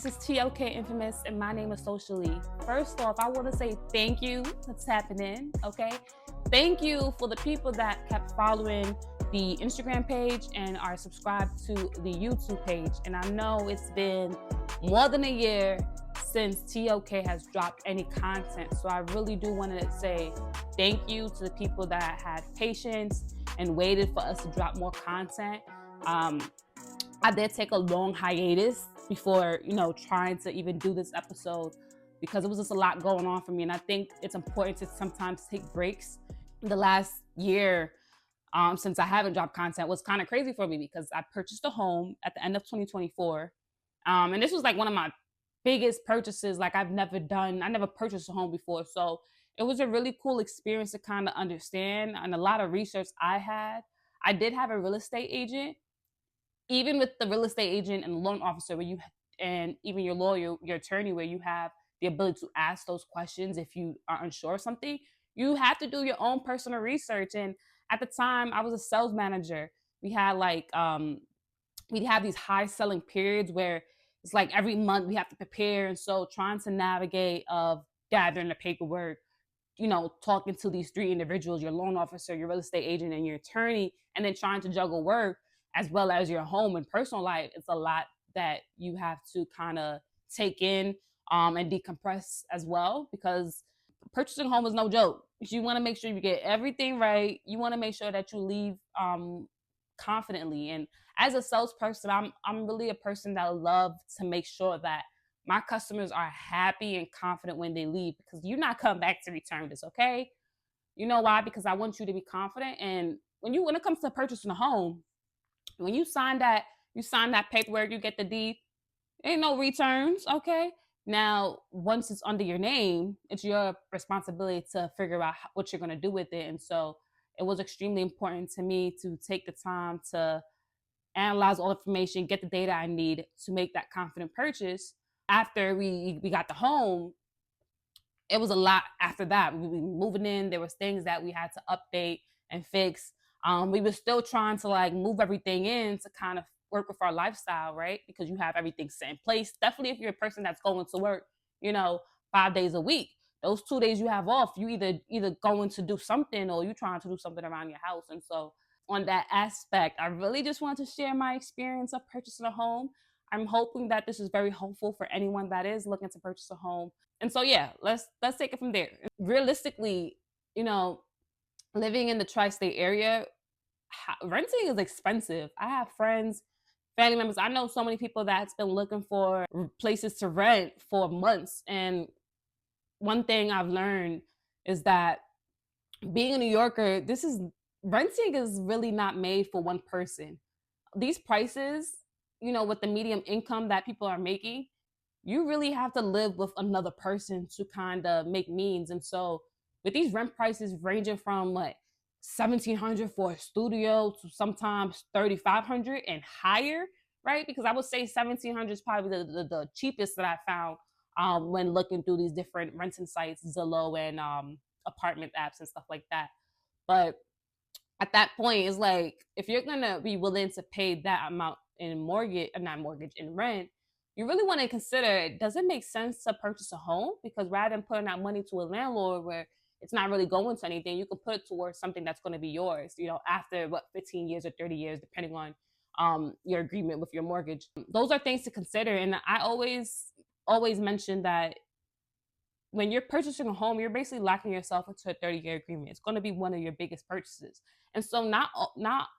is TLK Infamous, and my name is Socially. First off, I want to say thank you for tapping in, okay? Thank you for the people that kept following the Instagram page and are subscribed to the YouTube page. And I know it's been more than a year since TLK has dropped any content. So I really do want to say thank you to the people that had patience and waited for us to drop more content. I did take a long hiatus before, trying to even do this episode because it was just a lot going on for me. And I think it's important to sometimes take breaks. The last year, since I haven't dropped content, was kind of crazy for me because I purchased a home at the end of 2024. And this was like one of my biggest purchases like I've never done. I never purchased a home before. So it was a really cool experience to kind of understand, and a lot of research I had. I did have a real estate agent. Even with the real estate agent and the loan officer, and even your lawyer, your attorney, where you have the ability to ask those questions if you are unsure of something, you have to do your own personal research. And at the time, I was a sales manager. We had we'd have these high selling periods where it's like every month we have to prepare. And so trying to navigate of gathering the paperwork, talking to these three individuals, your loan officer, your real estate agent, and your attorney, and then trying to juggle work as well as your home and personal life. It's a lot that you have to kind of take in and decompress as well, because purchasing a home is no joke. You want to make sure you get everything right. You want to make sure that you leave confidently. And as a salesperson, I'm really a person that love to make sure that my customers are happy and confident when they leave, because you're not coming back to return this, okay? You know why? Because I want you to be confident. And when it comes to purchasing a home, when you sign that paperwork, you get the deed, ain't no returns, okay? Now, once it's under your name, it's your responsibility to figure out what you're going to do with it. And so it was extremely important to me to take the time to analyze all information, get the data I need to make that confident purchase. After we got the home, it was a lot after that. We were moving in. There was things that we had to update and fix. We were still trying to move everything in to kind of work with our lifestyle, right? Because you have everything set in place. Definitely if you're a person that's going to work, 5 days a week. Those 2 days you have off, you either going to do something or you trying to do something around your house. And so on that aspect, I really just wanted to share my experience of purchasing a home. I'm hoping that this is very helpful for anyone that is looking to purchase a home. And so, yeah, let's take it from there. Realistically, living in the tri-state area, renting is expensive. I have friends, family members. I know so many people that's been looking for places to rent for months. And one thing I've learned is that being a New Yorker, renting is really not made for one person. These prices, with the medium income that people are making, you really have to live with another person to kind of make means. And so with these rent prices ranging from $1,700 for a studio to sometimes $3,500 and higher, right? Because I would say $1,700 is probably the cheapest that I found when looking through these different renting sites, Zillow and apartment apps and stuff like that. But at that point, it's like, if you're gonna be willing to pay that amount in in rent, you really want to consider, does it make sense to purchase a home? Because rather than putting that money to a landlord where it's not really going to anything, you can put it towards something that's going to be yours, after 15 years or 30 years, depending on your agreement with your mortgage. Those are things to consider. And I always mention that when you're purchasing a home, you're basically locking yourself into a 30-year agreement. It's going to be one of your biggest purchases. And so not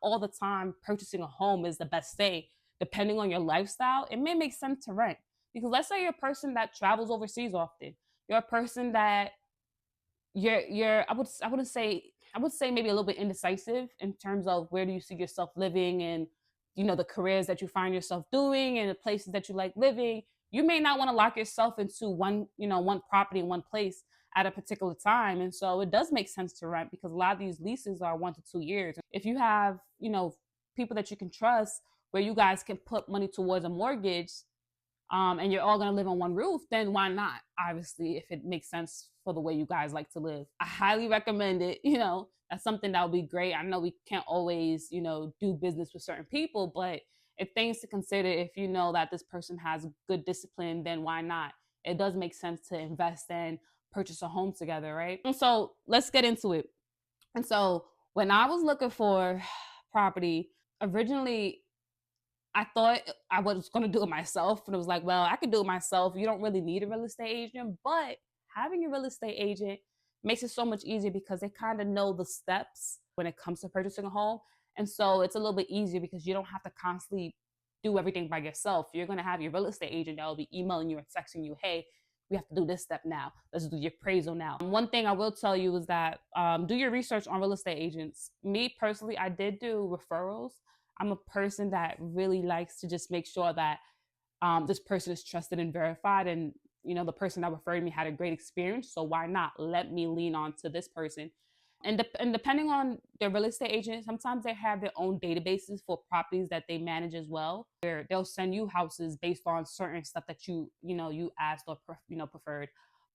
all the time purchasing a home is the best thing. Depending on your lifestyle, it may make sense to rent. Because let's say you're a person that travels overseas often. You're a person that I would say maybe a little bit indecisive in terms of where do you see yourself living, and the careers that you find yourself doing and the places that you like living. You may not want to lock yourself into one property in one place at a particular time. And so it does make sense to rent, because a lot of these leases are 1 to 2 years. If you have, people that you can trust where you guys can put money towards a mortgage, and you're all going to live on one roof, then why not? Obviously, if it makes sense for the way you guys like to live. I highly recommend it. That's something that would be great. I know we can't always, do business with certain people, but If things to consider, if you know that this person has good discipline, then why not? It does make sense to invest and purchase a home together, right? And so let's get into it. And so when I was looking for property, originally I thought I was going to do it myself. And it was like, well, I could do it myself. You don't really need a real estate agent. But having a real estate agent makes it so much easier because they kind of know the steps when it comes to purchasing a home. And so it's a little bit easier because you don't have to constantly do everything by yourself. You're going to have your real estate agent that will be emailing you or texting you, hey, we have to do this step now. Let's do your appraisal now. One thing I will tell you is that do your research on real estate agents. Me personally, I did do referrals. I'm a person that really likes to just make sure that this person is trusted and verified, and the person that referred me had a great experience. So why not let me lean on to this person? And depending on their real estate agent, sometimes they have their own databases for properties that they manage as well, where they'll send you houses based on certain stuff that you asked or preferred.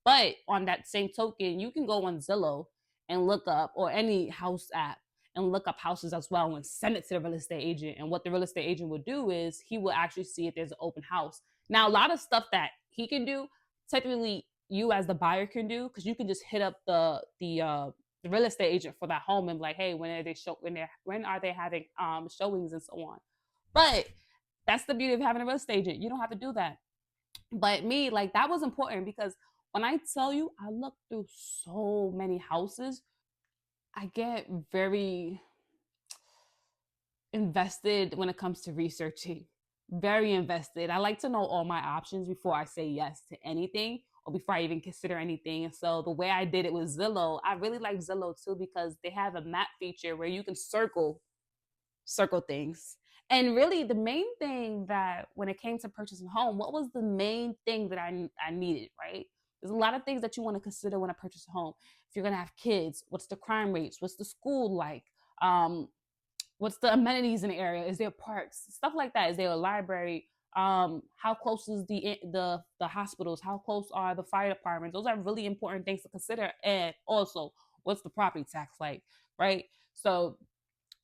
But on that same token, you can go on Zillow and look up, or any house app, and look up houses as well and send it to the real estate agent. And what the real estate agent would do is he will actually see if there's an open house. Now, a lot of stuff that he can do, technically you as the buyer can do, because you can just hit up the real estate agent for that home and be like, hey, when are they having showings and so on. But that's the beauty of having a real estate agent. You don't have to do that. But me, like, that was important because when I tell you, I looked through so many houses. I get very invested when it comes to researching. Very invested. I like to know all my options before I say yes to anything, or before I even consider anything. And so the way I did it with Zillow, I really like Zillow too because they have a map feature where you can circle things. And really the main thing that when it came to purchasing a home, what was the main thing that I needed, right? There's a lot of things that you want to consider when I purchase a home. If you're going to have kids, what's the crime rates? What's the school like? What's the amenities in the area? Is there parks? Stuff like that. Is there a library? How close is the hospitals? How close are the fire departments? Those are really important things to consider. And also, what's the property tax like, right? So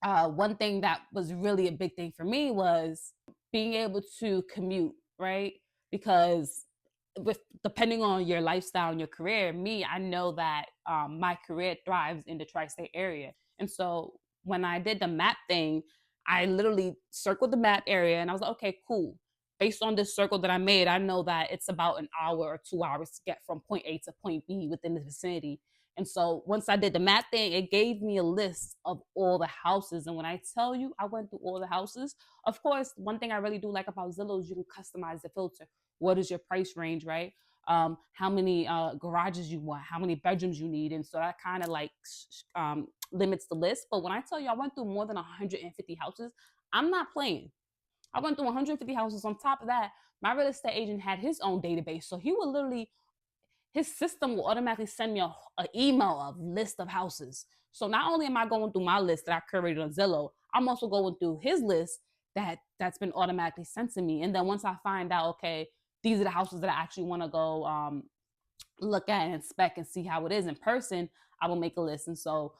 one thing that was really a big thing for me was being able to commute, right? Because depending on your lifestyle and your career, I know that my career thrives in the tri-state area. And so when I did the map thing, I literally circled the map area and I was like, okay, cool. Based on this circle that I made, I know that it's about an hour or 2 hours to get from point A to point B within the vicinity. And so once I did the map thing, it gave me a list of all the houses. And when I tell you I went through all the houses, of course, one thing I really do like about Zillow is you can customize the filter. What is your price range, right? How many garages you want, how many bedrooms you need. And so that kind of like limits the list. But when I tell you I went through more than 150 houses, I'm not playing. I went through 150 houses. On top of that, my real estate agent had his own database. So he would literally, his system will automatically send me an email of list of houses. So not only am I going through my list that I curated on Zillow, I'm also going through his list that's been automatically sent to me. And then once I find out, okay, these are the houses that I actually want to go look at and inspect and see how it is in person, I will make a list. And so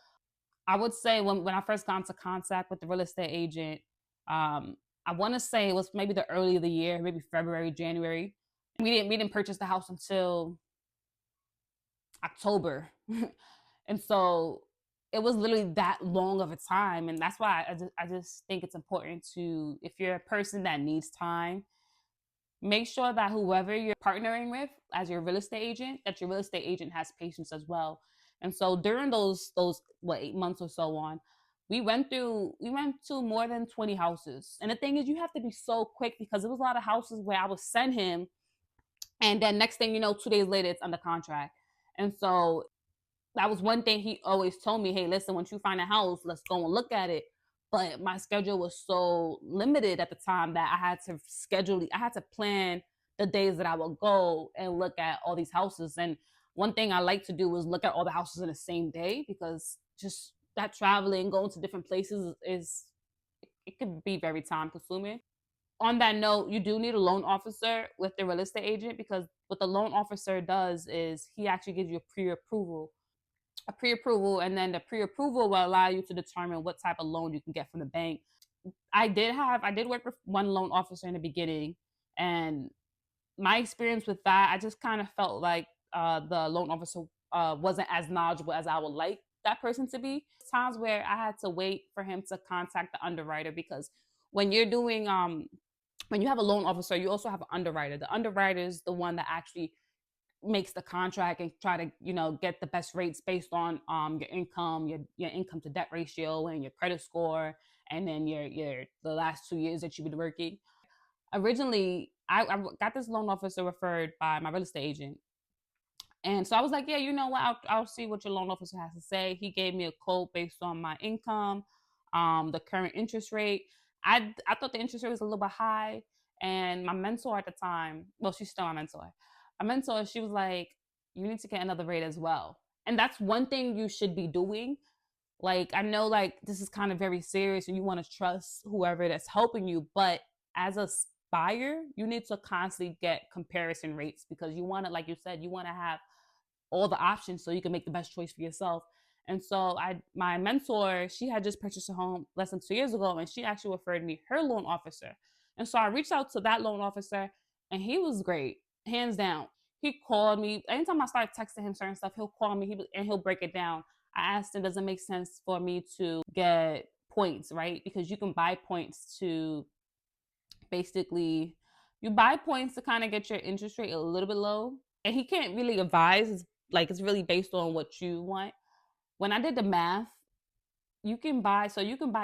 I would say when I first got into contact with the real estate agent, I want to say it was maybe the early of the year, maybe February, January. We didn't purchase the house until October. And so it was literally that long of a time. And that's why I just think it's important to, if you're a person that needs time, make sure that whoever you're partnering with as your real estate agent, that your real estate agent has patience as well. And so during those 8 months or so on, we went to more than 20 houses. And the thing is, you have to be so quick because there was a lot of houses where I would send him, and then next thing you know, 2 days later, it's under contract. And so that was one thing he always told me, hey, listen, once you find a house, let's go and look at it. But my schedule was so limited at the time that I had to plan the days that I would go and look at all these houses. And one thing I like to do was look at all the houses in the same day, because just that traveling, going to different places it could be very time consuming. On that note, you do need a loan officer with the real estate agent, because what the loan officer does is he actually gives you a pre-approval, and then the pre-approval will allow you to determine what type of loan you can get from the bank. I did work with one loan officer in the beginning, and my experience with that, I just kind of felt like the loan officer wasn't as knowledgeable as I would like that person to be. Times where I had to wait for him to contact the underwriter, because when you're doing when you have a loan officer, you also have an underwriter. The underwriter is the one that actually makes the contract and try to, get the best rates based on your income, your income to debt ratio, and your credit score, and then your the last 2 years that you've been working. Originally, I got this loan officer referred by my real estate agent. And so I was like, yeah, you know what? I'll see what your loan officer has to say. He gave me a quote based on my income, the current interest rate. I thought the interest rate was a little bit high. And my mentor at the time, well, she's still my mentor. My mentor, she was like, you need to get another rate as well. And that's one thing you should be doing. Like, I know, like, this is kind of very serious and you want to trust whoever that's helping you, but as a buyer, you need to constantly get comparison rates, because you want to, like you said, you want to have all the options so you can make the best choice for yourself. And so my mentor, she had just purchased a home less than 2 years ago, and she actually referred me her loan officer. And so I reached out to that loan officer, and he was great, hands down. He called me anytime I start texting him certain stuff. He'll call me, and he'll break it down. I asked him, does it make sense for me to get points, right? Because you can buy points to basically, you buy points to kind of get your interest rate a little bit low. And he can't really advise, like, it's really based on what you want. When I did the math, you can buy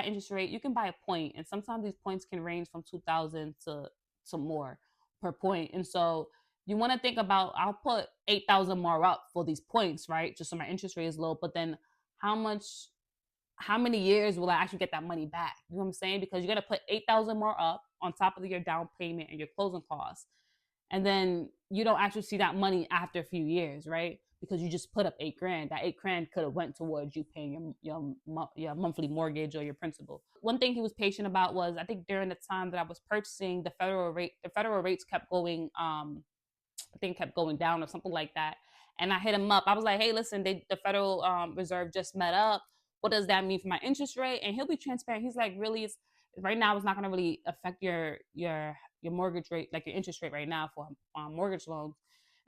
interest rate, you can buy a point, and sometimes these points can range from 2,000 to more per point. And so you want to think about, I'll put 8,000 more up for these points, right? Just so my interest rate is low, but then how many years will I actually get that money back? You know what I'm saying? Because you're gonna put 8,000 more up on top of your down payment and your closing costs, and then you don't actually see that money after a few years, right? Because you just put up 8 grand. That 8 grand could have went towards you paying your monthly mortgage or your principal. One thing he was patient about was, I think during the time that I was purchasing, the federal rates kept going. I think kept going down or something like that. And I hit him up. I was like, hey, listen, the Federal Reserve just met up. What does that mean for my interest rate? And he'll be transparent. He's like, really, it's right now, it's not going to really affect your mortgage rate, like your interest rate right now for mortgage loans.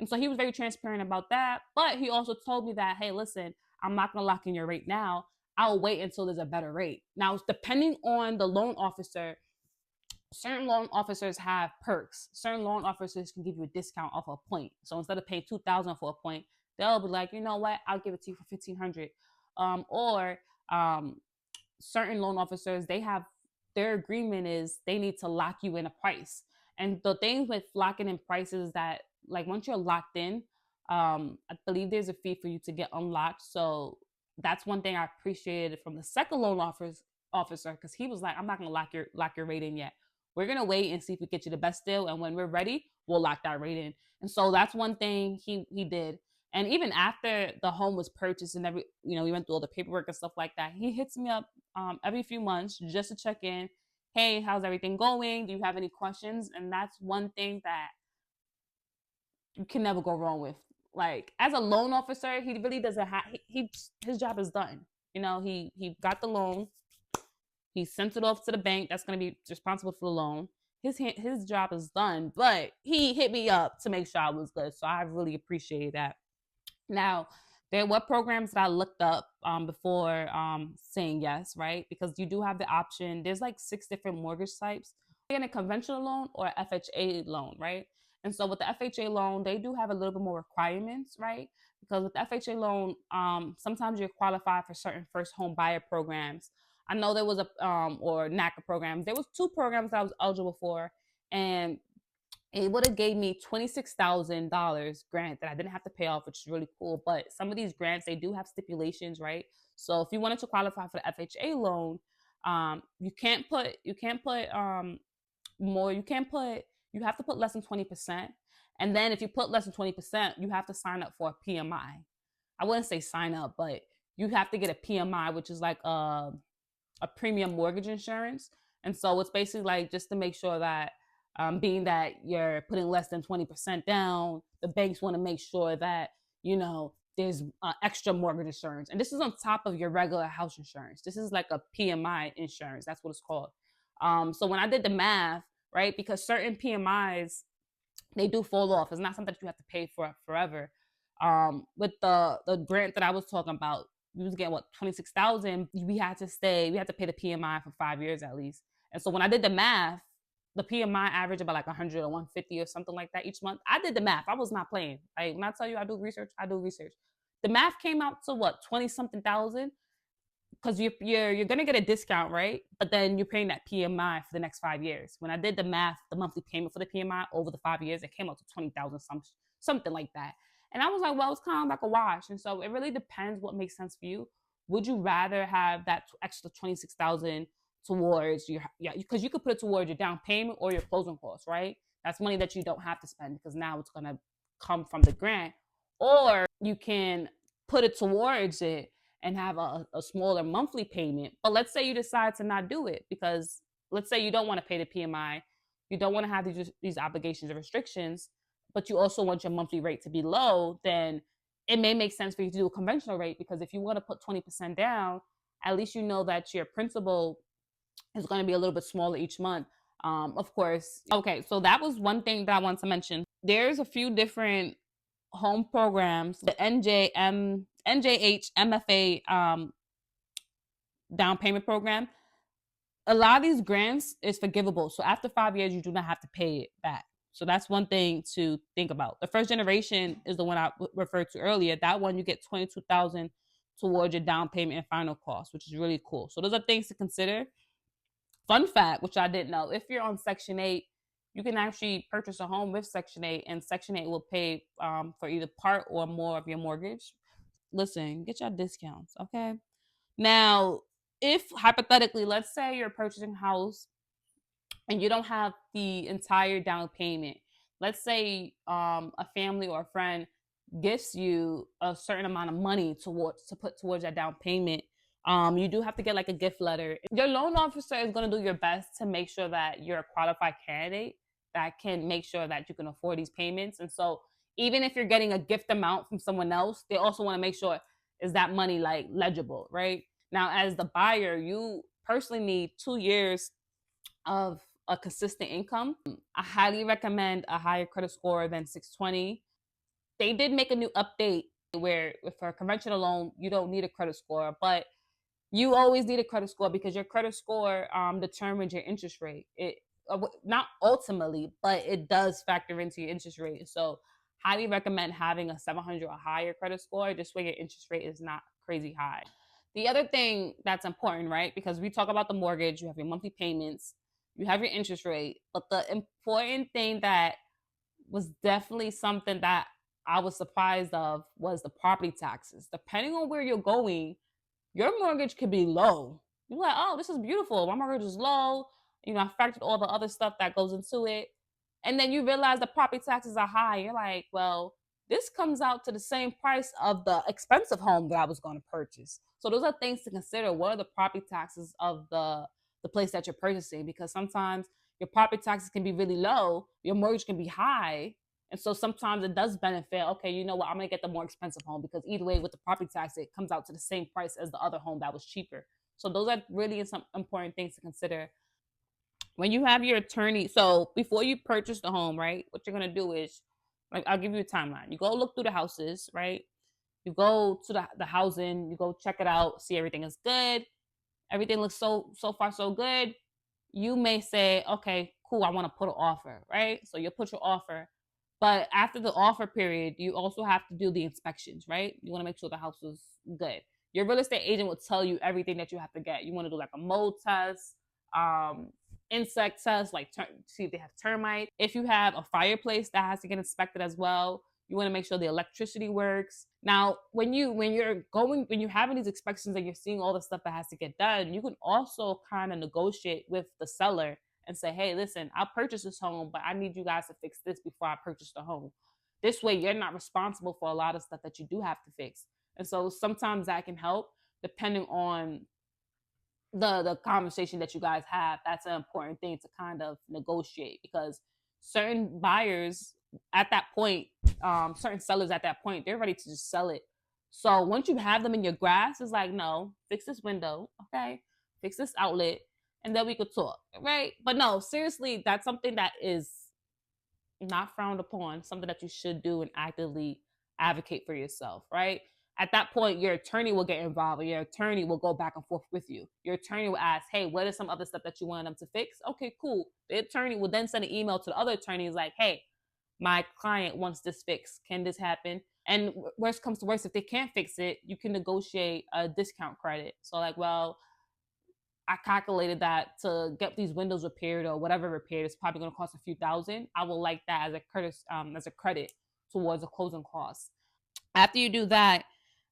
And so he was very transparent about that. But he also told me that, hey, listen, I'm not going to lock in your rate now. I'll wait until there's a better rate. Now, depending on the loan officer, certain loan officers have perks. Certain loan officers can give you a discount off a point. So instead of paying 2,000 for a point, they'll be like, you know what, I'll give it to you for 1,500. Or certain loan officers, they have, their agreement is they need to lock you in a price. And the thing with locking in prices, that like once you're locked in, I believe there's a fee for you to get unlocked. So that's one thing I appreciated from the second loan officer, because he was like, I'm not gonna lock your rate in yet. We're gonna wait and see if we get you the best deal, and when we're ready, we'll lock that rate in. And so that's one thing he did. And even after the home was purchased and we went through all the paperwork and stuff like that, he hits me up every few months just to check in. Hey, how's everything going? Do you have any questions? And that's one thing that you can never go wrong with. Like, as a loan officer, he really doesn't have, his job is done. He got the loan, he sent it off to the bank that's going to be responsible for the loan. His job is done, but he hit me up to make sure I was good. So I really appreciate that. Now, there were programs that I looked up before saying yes, right? Because you do have the option. There's like 6 different mortgage types. You're getting a conventional loan or FHA loan, right? And so with the FHA loan, they do have a little bit more requirements, right? Because with the FHA loan, sometimes you're qualified for certain first home buyer programs. I know there was or NACA programs. There was 2 programs that I was eligible for, and it would have gave me $26,000 grant that I didn't have to pay off, which is really cool. But some of these grants, they do have stipulations, right? So if you wanted to qualify for the FHA loan, you have to put less than 20%. And then if you put less than 20%, you have to sign up for a PMI. I wouldn't say sign up, but you have to get a PMI, which is like a premium mortgage insurance. And so it's basically like just to make sure that being that you're putting less than 20% down, the banks want to make sure that, there's extra mortgage insurance. And this is on top of your regular house insurance. This is like a PMI insurance. That's what it's called. So when I did the math, right, because certain PMIs, they do fall off. It's not something that you have to pay for forever. With the grant that I was talking about, we was getting what, 26,000. We had to pay the PMI for 5 years at least. And so when I did the math, the PMI averaged about like 100 or 150 or something like that each month. I did the math. I was not playing. Like when I tell you I do research, I do research. The math came out to what, 20 something thousand, because you're gonna get a discount, right? But then you're paying that PMI for the next 5 years. When I did the math, the monthly payment for the PMI over the 5 years, it came out to 20,000, something like that. And I was like, well, it's kind of like a wash. And so it really depends what makes sense for you. Would you rather have that extra 26,000 towards your, yeah, because you could put it towards your down payment or your closing costs, right? That's money that you don't have to spend because now it's gonna come from the grant, or you can put it towards it and have a smaller monthly payment. But let's say you decide to not do it because let's say you don't want to pay the PMI, you don't want to have these obligations or restrictions, but you also want your monthly rate to be low, then it may make sense for you to do a conventional rate, because if you want to put 20% down, at least you know that your principal is going to be a little bit smaller each month. Of course. Okay, so that was one thing that I want to mention. There's a few different home programs, the NJH MFA down payment program. A lot of these grants is forgivable. So after 5 years, you do not have to pay it back. So that's one thing to think about. The first generation is the one I referred to earlier. That one, you get 22,000 towards your down payment and final cost, which is really cool. So those are things to consider. Fun fact, which I didn't know, if you're on Section 8, you can actually purchase a home with Section 8, and Section 8 will pay for either part or more of your mortgage. Listen, get your discounts, okay? Now, if hypothetically, let's say you're purchasing a house and you don't have the entire down payment. Let's say a family or a friend gifts you a certain amount of money to put towards that down payment. You do have to get like a gift letter. Your loan officer is going to do your best to make sure that you're a qualified candidate that can make sure that you can afford these payments. And so even if you're getting a gift amount from someone else, they also want to make sure is that money like legible, right? Now, as the buyer, you personally need 2 years of a consistent income. I highly recommend a higher credit score than 620. They did make a new update where for a conventional loan, you don't need a credit score, but you always need a credit score because your credit score determines your interest rate. It not ultimately, but it does factor into your interest rate. So highly recommend having a 700 or higher credit score. This way your interest rate is not crazy high. The other thing that's important, right? Because we talk about the mortgage, you have your monthly payments, you have your interest rate, but the important thing that was definitely something that I was surprised of was the property taxes. Depending on where you're going, your mortgage could be low. You're like, oh, this is beautiful. My mortgage is low. You know, I factored all the other stuff that goes into it. And then you realize the property taxes are high. You're like, well, this comes out to the same price of the expensive home that I was going to purchase. So those are things to consider. What are the property taxes of the place that you're purchasing? Because sometimes your property taxes can be really low, your mortgage can be high. And so sometimes it does benefit, okay, you know what, I'm going to get the more expensive home because either way with the property tax, it comes out to the same price as the other home that was cheaper. So those are really some important things to consider. When you have your attorney, so before you purchase the home, right, what you're going to do is, like, I'll give you a timeline. You go look through the houses, right? You go to the housing, you go check it out, see everything is good. Everything looks so far so good. You may say, okay, cool, I want to put an offer, right? So you'll put your offer. But after the offer period, you also have to do the inspections, right? You want to make sure the house is good. Your real estate agent will tell you everything that you have to get. You want to do like a mold test, insect test, like see if they have termite. If you have a fireplace, that has to get inspected as well. You want to make sure the electricity works. Now, when you're having these inspections and you're seeing all the stuff that has to get done, you can also kind of negotiate with the seller and say, hey, listen, I'll purchase this home, but I need you guys to fix this before I purchase the home. This way, you're not responsible for a lot of stuff that you do have to fix. And so sometimes that can help depending on the conversation that you guys have. That's an important thing to kind of negotiate, because certain buyers at that point, certain sellers at that point, they're ready to just sell it. So once you have them in your grasp, it's like, no, fix this window, okay? Fix this outlet. and then we could talk, right? But no, seriously, that's something that is not frowned upon, something that you should do and actively advocate for yourself, right? At that point, your attorney will get involved, and your attorney will go back and forth with you. Your attorney will ask, hey, what is some other stuff that you want them to fix? Okay, cool. The attorney will then send an email to the other attorneys like, hey, my client wants this fixed. Can this happen? And worst comes to worst, if they can't fix it, you can negotiate a discount credit. So like, well, I calculated that to get these windows repaired or whatever repaired is probably going to cost a few thousand. I will like that as a credit towards the closing costs. After you do that,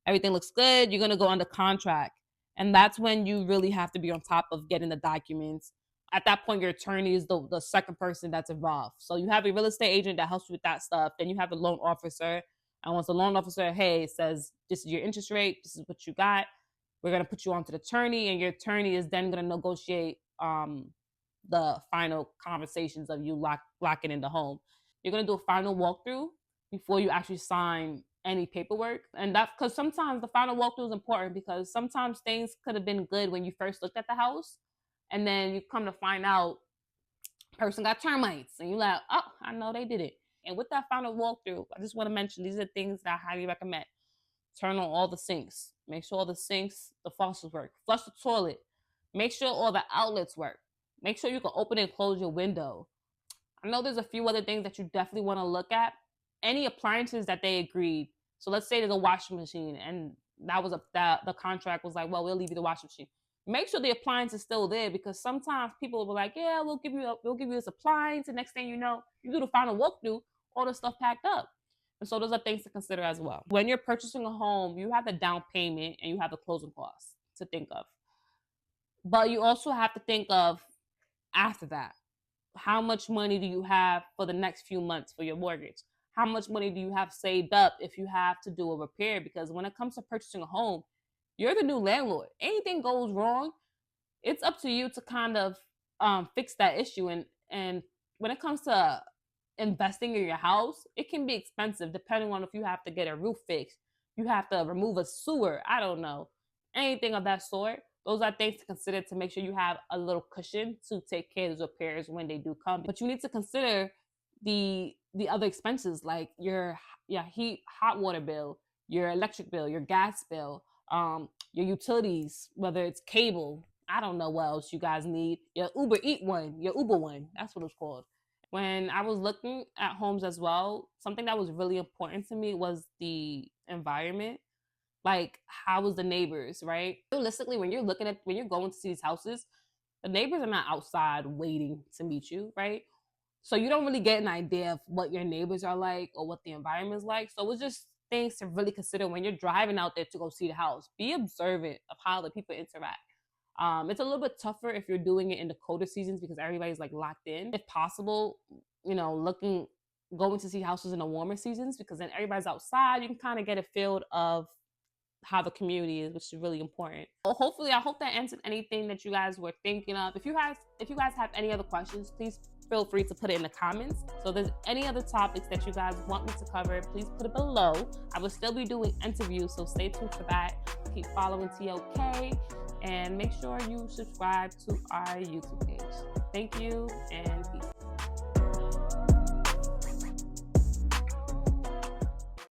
everything looks good. You're going to go under contract. And that's when you really have to be on top of getting the documents. At that point, your attorney is the second person that's involved. So you have a real estate agent that helps you with that stuff. Then you have a loan officer. And once the loan officer, hey, says, this is your interest rate, this is what you got, we're going to put you on to the attorney, and your attorney is then going to negotiate the final conversations of you locking in the home. You're going to do a final walkthrough before you actually sign any paperwork. And that's because sometimes the final walkthrough is important, because sometimes things could have been good when you first looked at the house, and then you come to find out person got termites, and you're like, oh, I know they did it. And with that final walkthrough, I just want to mention these are things that I highly recommend. Turn on all the sinks. Make sure all the sinks, the faucets work. Flush the toilet. Make sure all the outlets work. Make sure you can open and close your window. I know there's a few other things that you definitely want to look at. Any appliances that they agreed. So let's say there's a washing machine, and the contract was like, well, we'll leave you the washing machine. Make sure the appliance is still there, because sometimes people will be like, yeah, we'll give you this appliance, and next thing you know, you do the final walkthrough, all the stuff packed up. And so those are things to consider as well. When you're purchasing a home, you have the down payment and you have the closing costs to think of. But you also have to think of after that. How much money do you have for the next few months for your mortgage? How much money do you have saved up if you have to do a repair? Because when it comes to purchasing a home, you're the new landlord. Anything goes wrong, it's up to you to kind of fix that issue. And when it comes to investing in your house, it can be expensive depending on if you have to get a roof fixed, you have to remove a sewer, I don't know, anything of that sort. Those are things to consider to make sure you have a little cushion to take care of those repairs when they do come. But you need to consider the other expenses, like your hot water bill, your electric bill, your gas bill, your utilities, whether it's cable, I don't know what else you guys need, your Uber one, that's what it's called. When I was looking at homes as well, something that was really important to me was the environment. Like, how was the neighbors, right? Realistically, when you're going to see these houses, the neighbors are not outside waiting to meet you, right? So you don't really get an idea of what your neighbors are like or what the environment is like. So it's just things to really consider when you're driving out there to go see the house. Be observant of how the people interact. It's a little bit tougher if you're doing it in the colder seasons, because everybody's like locked in. If possible, going to see houses in the warmer seasons, because then everybody's outside. You can kind of get a feel of how the community is, which is really important. Well, hopefully, I hope that answered anything that you guys were thinking of. If you guys have any other questions, please feel free to put it in the comments. So if there's any other topics that you guys want me to cover, please put it below. I will still be doing interviews, so stay tuned for that. Keep following TLK, and make sure you subscribe to our YouTube page. Thank you, and peace.